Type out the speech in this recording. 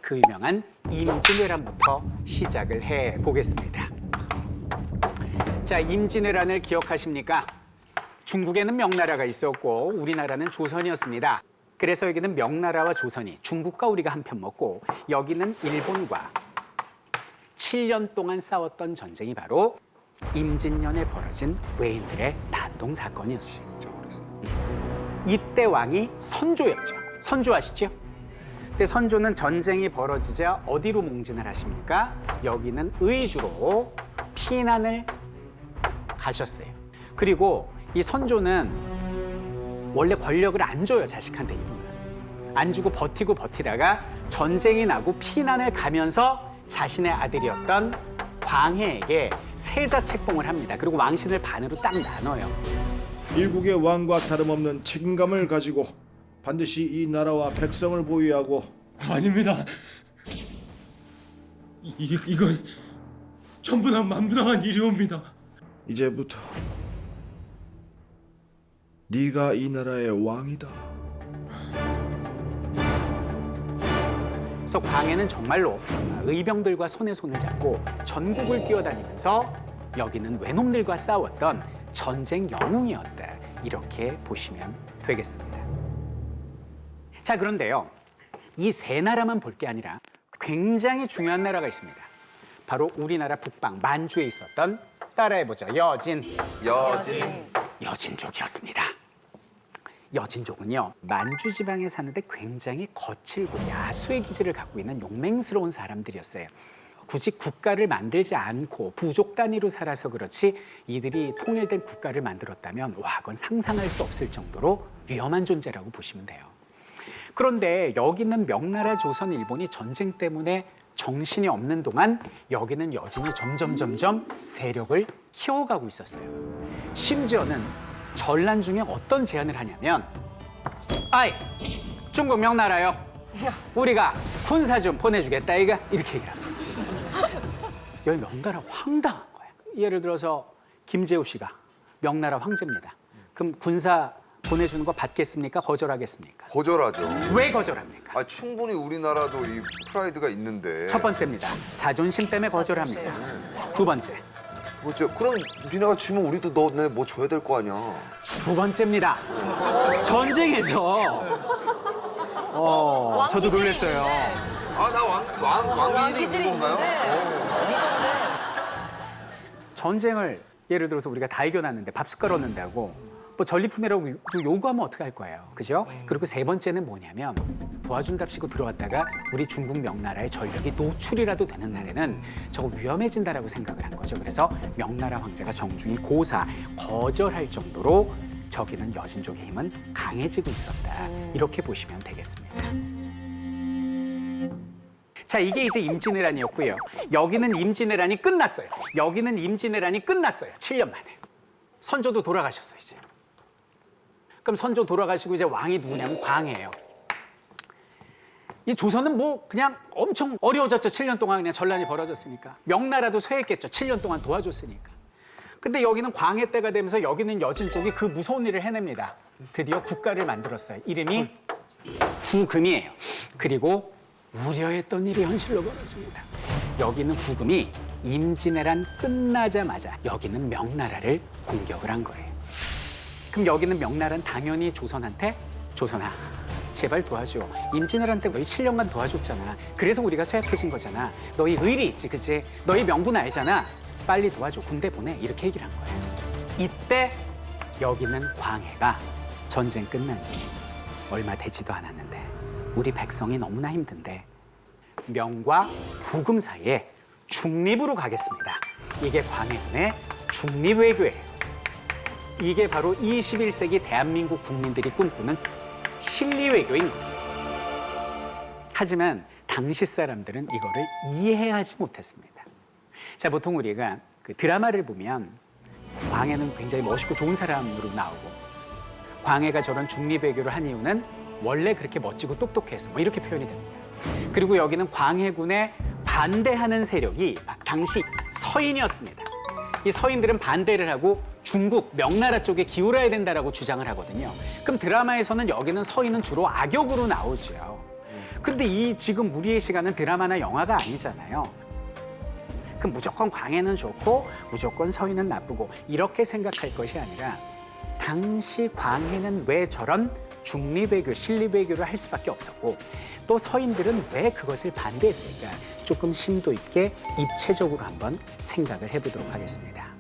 그 유명한 임진왜란부터 시작을 해 보겠습니다. 자, 임진왜란을 기억하십니까? 중국에는 명나라가 있었고 우리나라는 조선이었습니다. 그래서 여기는 명나라와 조선이 중국과 우리가 한편 먹고 여기는 일본과 7년 동안 싸웠던 전쟁이 바로 임진년에 벌어진 외인들의 난동 사건이었어요. 이때 왕이 선조였죠. 선조 아시죠? 근데 선조는 전쟁이 벌어지자 어디로 몽진을 하십니까? 여기는 의주로 피난을 가셨어요. 그리고 이 선조는 원래 권력을 안 줘요, 자식한테. 이분은 안 주고 버티다가 전쟁이 나고 피난을 가면서 자신의 아들이었던 광해에게 세자 책봉을 합니다. 그리고 왕신을 반으로 딱 나눠요. 일국의 왕과 다름없는 책임감을 가지고 반드시 이 나라와 백성을 보위하고. 아닙니다. 이건 전부 다 만부당한 일이옵니다. 이제부터 네가 이 나라의 왕이다. 그래서 광해는 정말로 의병들과 손에 손을 잡고 전국을 뛰어다니면서 여기는 외놈들과 싸웠던 전쟁 영웅이었다. 이렇게 보시면 되겠습니다. 자, 그런데요. 이 세 나라만 볼 게 아니라 굉장히 중요한 나라가 있습니다. 바로 우리나라 북방 만주에 있었던, 따라해보죠. 여진족이었습니다. 여진족은요, 만주 지방에 사는데 굉장히 거칠고 야수의 기질을 갖고 있는 용맹스러운 사람들이었어요. 굳이 국가를 만들지 않고 부족 단위로 살아서 그렇지 이들이 통일된 국가를 만들었다면 와, 그건 상상할 수 없을 정도로 위험한 존재라고 보시면 돼요. 그런데 여기는 명나라, 조선, 일본이 전쟁 때문에 정신이 없는 동안 여기는 여진이 점점 세력을 키워가고 있었어요. 심지어는 전란 중에 어떤 제안을 하냐면, 아이, 중국 명나라요. 우리가 군사 좀 보내주겠다, 이거 이렇게 얘기를 합니다. 여기 명나라 황당한 거예요. 예를 들어서 김재우 씨가 명나라 황제입니다. 그럼 군사 보내주는 거 받겠습니까? 거절하겠습니까? 거절하죠. 왜 거절합니까? 충분히 우리나라도 이 프라이드가 있는데. 첫 번째입니다. 자존심 때문에 거절합니다. 두 번째. 그렇죠. 그럼 니네가 주면 우리도 너네 뭐 줘야 될 거 아니야. 두 번째입니다. 전쟁에서 저도 놀랐어요. 나 왕기일이 있는 건가요? 전쟁을 예를 들어서 우리가 다 이겨놨는데 밥숟갈 얻는다고 뭐 전리품이라고 요구하면 어떡할 거예요, 그죠? 그리고 세 번째는 뭐냐면 도와준답시고 들어왔다가 우리 중국 명나라의 전력이 노출이라도 되는 날에는 저거 위험해진다라고 생각을 한 거죠. 그래서 명나라 황제가 정중히 고사 거절할 정도로 저기는 여진족의 힘은 강해지고 있었다. 이렇게 보시면 되겠습니다. 자, 이게 이제 임진왜란이었고요. 여기는 임진왜란이 끝났어요. 7년 만에. 선조도 돌아가셨어요, 이제. 그럼 선조 돌아가시고 이제 왕이 누구냐면 광해예요. 이 조선은 뭐 그냥 엄청 어려워졌죠. 7년 동안 그냥 전란이 벌어졌으니까. 명나라도 쇠했겠죠. 7년 동안 도와줬으니까. 근데 여기는 광해 때가 되면서 여기는 여진족이 그 무서운 일을 해냅니다. 드디어 국가를 만들었어요. 이름이 후금이에요. 그리고 우려했던 일이 현실로 벌어집니다. 여기는 후금이 임진왜란 끝나자마자 여기는 명나라를 공격을 한 거예요. 그럼 여기는 명나라는 당연히 조선한테 조선아, 제발 도와줘. 임진왜란 때 너희 7년간 도와줬잖아. 그래서 우리가 쇠약해진 거잖아. 너희 의리 있지, 그치? 너희 명분 알잖아. 빨리 도와줘. 군대 보내. 이렇게 얘기를 한 거예요. 이때 여기는 광해가 전쟁 끝난 지 얼마 되지도 않았는데 우리 백성이 너무나 힘든데 명과 후금 사이에 중립으로 가겠습니다. 이게 광해군의 중립외교예요. 이게 바로 21세기 대한민국 국민들이 꿈꾸는 실리외교인 겁니다. 하지만 당시 사람들은 이거를 이해하지 못했습니다. 자, 보통 우리가 그 드라마를 보면 광해는 굉장히 멋있고 좋은 사람으로 나오고 광해가 저런 중립외교를 한 이유는 원래 그렇게 멋지고 똑똑해서 뭐 이렇게 표현이 됩니다. 그리고 여기는 광해군에 반대하는 세력이 당시 서인이었습니다. 이 서인들은 반대를 하고 중국, 명나라 쪽에 기울어야 된다라고 주장을 하거든요. 그럼 드라마에서는 여기는 서인은 주로 악역으로 나오죠. 근데 이 지금 우리의 시간은 드라마나 영화가 아니잖아요. 그럼 무조건 광해는 좋고 무조건 서인은 나쁘고 이렇게 생각할 것이 아니라 당시 광해는 왜 저런 중립외교, 신립외교를 할 수밖에 없었고 또 서인들은 왜 그것을 반대했을까 조금 심도 있게 입체적으로 한번 생각을 해보도록 하겠습니다.